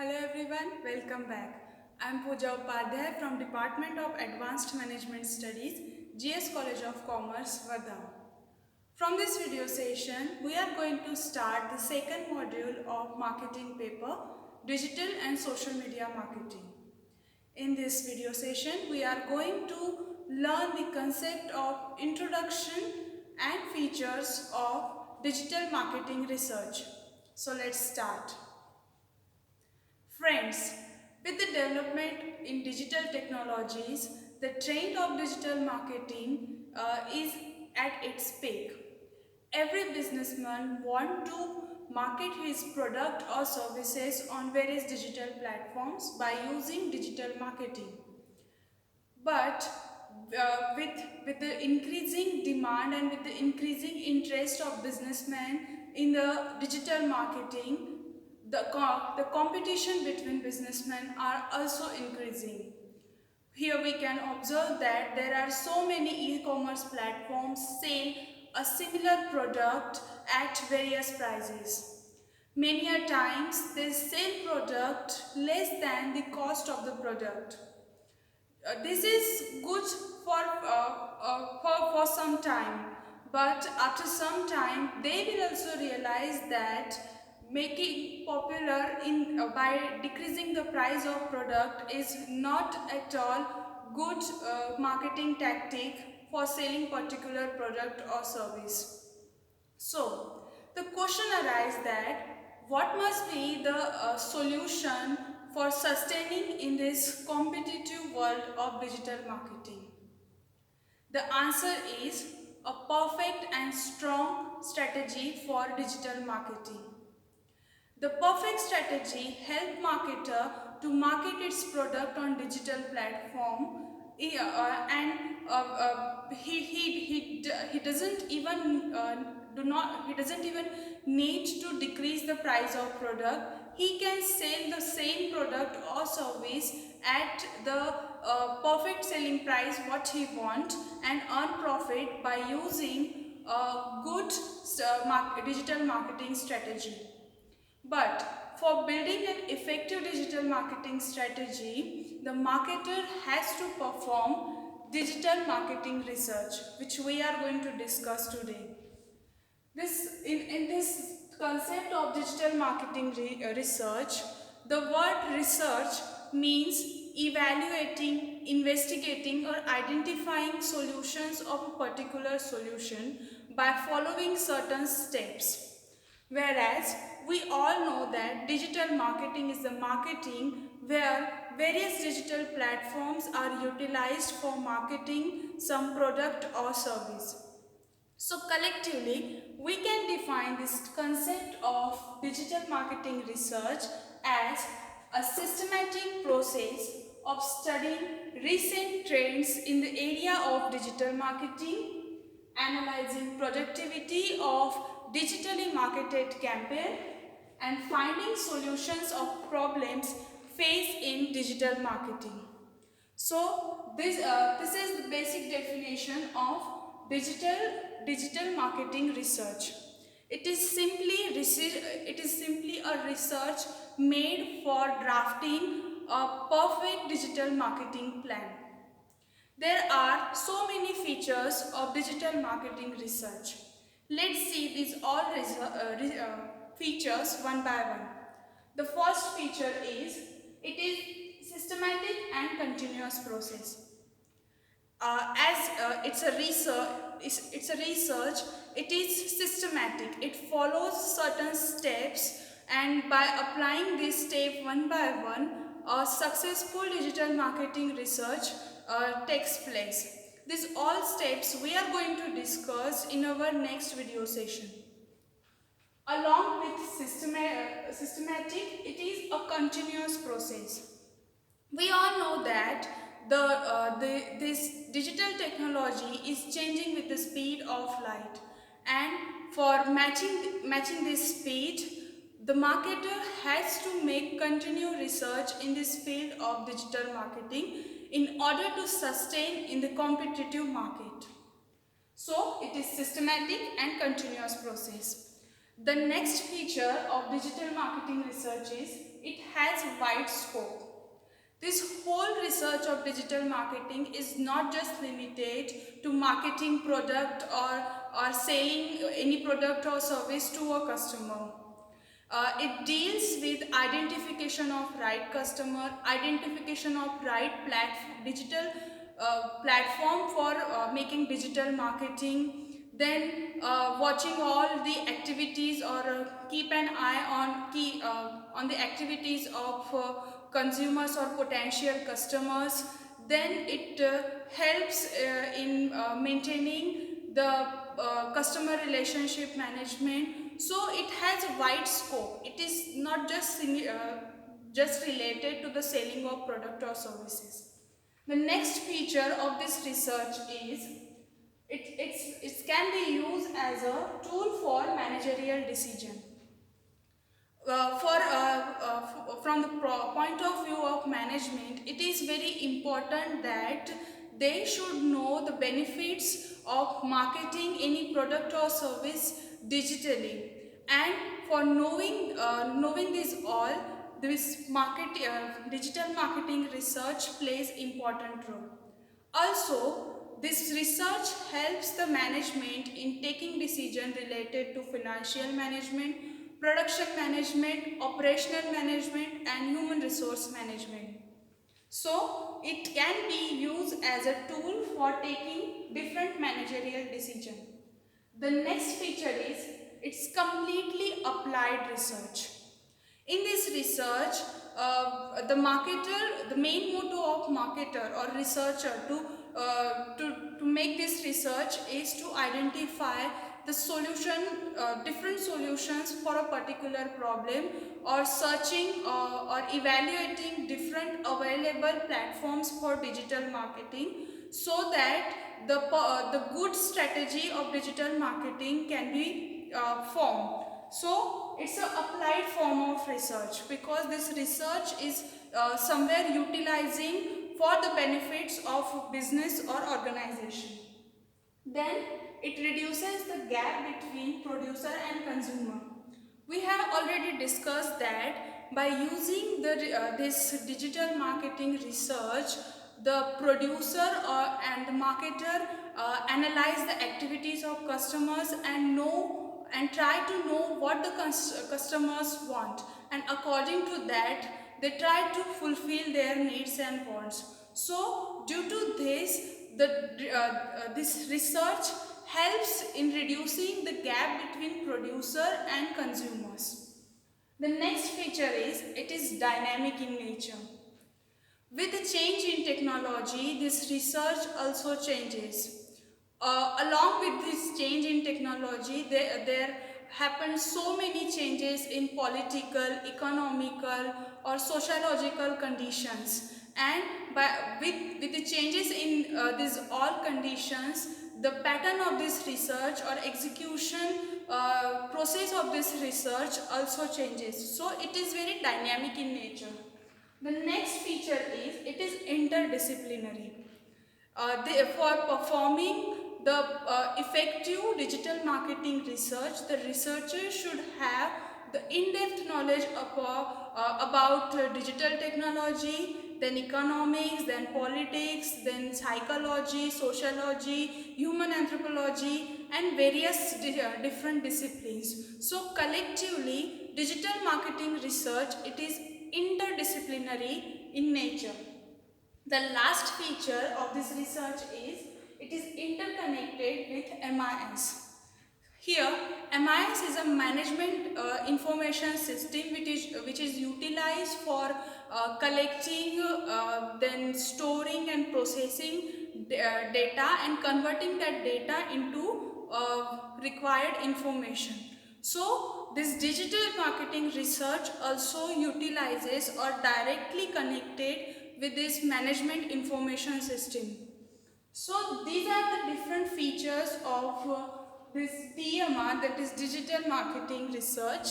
Hello everyone, welcome back. I am Pooja Upadhyay from Department of Advanced Management Studies, GS College of Commerce, Vadam. From this video session, we are going to start the second module of marketing paper, Digital and Social Media Marketing. In this video session, we are going to learn the concept of introduction and features of digital marketing research. So let's start. Friends, with the development in digital technologies, the trend of digital marketing is at its peak. Every businessman wants to market his product or services on various digital platforms by using digital marketing. But with the increasing demand and with the increasing interest of businessmen in the digital marketing, the competition between businessmen are also increasing. Here we can observe that there are so many e-commerce platforms sell a similar product at various prices. Many a times they sell product less than the cost of the product. This is good for some time, but after some time they will also realize that making popular by decreasing the price of product is not at all good marketing tactic for selling particular product or service. So the question arises that what must be the solution for sustaining in this competitive world of digital marketing? The answer is a perfect and strong strategy for digital marketing. The perfect strategy helps marketer to market its product on digital platform and he doesn't even he doesn't even need to decrease the price of product. He can sell the same product or service at the perfect selling price what he wants and earn profit by using a good digital marketing strategy. But for building an effective digital marketing strategy, the marketer has to perform digital marketing research, which we are going to discuss today. In this concept of digital marketing research, the word research means evaluating, investigating or identifying solutions of a particular solution by following certain steps. Whereas we all know that digital marketing is the marketing where various digital platforms are utilized for marketing some product or service. So collectively, we can define this concept of digital marketing research as a systematic process of studying recent trends in the area of digital marketing, analyzing productivity of digitally marketed campaign, and finding solutions of problems faced in digital marketing. So this is the basic definition of digital marketing research. It is simply a research made for drafting a perfect digital marketing plan. There are so many features of digital marketing research. Let's see these all features one by one. The first feature is it is systematic and continuous process. As it's a research, it is systematic. It follows certain steps, and by applying this step one by one, a successful digital marketing research takes place. These all steps we are going to discuss in our next video session. Along with systematic, it is a continuous process. We all know that this digital technology is changing with the speed of light, and for matching this speed, the marketer has to make continued research in this field of digital marketing in order to sustain in the competitive market. So it is systematic and continuous process. The next feature of digital marketing research is It has wide scope. This whole research of digital marketing is not just limited to marketing product or selling any product or service to a customer. It deals with identification of right customer, identification of right digital platform for making digital marketing, then watching all the activities or keep an eye on the activities of consumers or potential customers. Then it helps in maintaining the customer relationship management. So it has a wide scope. It is not just related to the selling of product or services. The next feature of this research is it can be used as a tool for managerial decision. From the point of view of management, it is very important that they should know the benefits of marketing any product or service digitally. And for knowing this all, this digital marketing research plays important role. Also, this research helps the management in taking decisions related to financial management, production management, operational management, and human resource management. So, it can be used as a tool for taking different managerial decisions. The next feature is it's completely applied research. In this research, the main motto of marketer or researcher to make this research is to identify the different solutions for a particular problem, or searching or evaluating different available platforms for digital marketing, so that the good strategy of digital marketing can be formed. So it's an applied form of research, because this research is somewhere utilizing for the benefits of business or organization. Then it reduces the gap between producer and consumer. We have already discussed that by using this digital marketing research, the producer and the marketer analyze the activities of customers and try to know what the customers want, and according to that they try to fulfill their needs and wants. So due to this, this research helps in reducing the gap between producer and consumers. The next feature is it is dynamic in nature. With the change in technology, this research also changes. Along with this change in technology, there happen so many changes in political, economical, or sociological conditions. And with the changes in these all conditions, the pattern of this research or execution process of this research also changes. So it is very dynamic in nature. The next feature is it is interdisciplinary. For performing the effective digital marketing research, the researcher should have the in-depth knowledge about digital technology, then economics, then politics, then psychology, sociology, human anthropology, and various different disciplines. So collectively, digital marketing research, it is interdisciplinary in nature. The last feature of this research is it is interconnected with MIS. Here, MIS is a management information system which is utilized for collecting, then storing and processing data and converting that data into required information. So, this digital marketing research also utilizes or directly connected with this management information system. So these are the different features of this DMR, that is digital marketing research.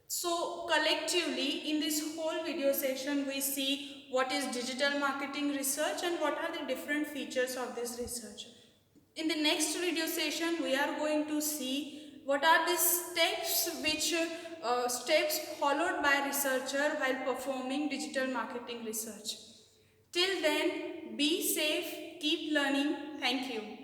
So collectively in this whole video session we see what is digital marketing research and what are the different features of this research. In the next video session we are going to see what are the steps which steps followed by researcher while performing digital marketing research. Till then, be safe, keep learning. Thank you.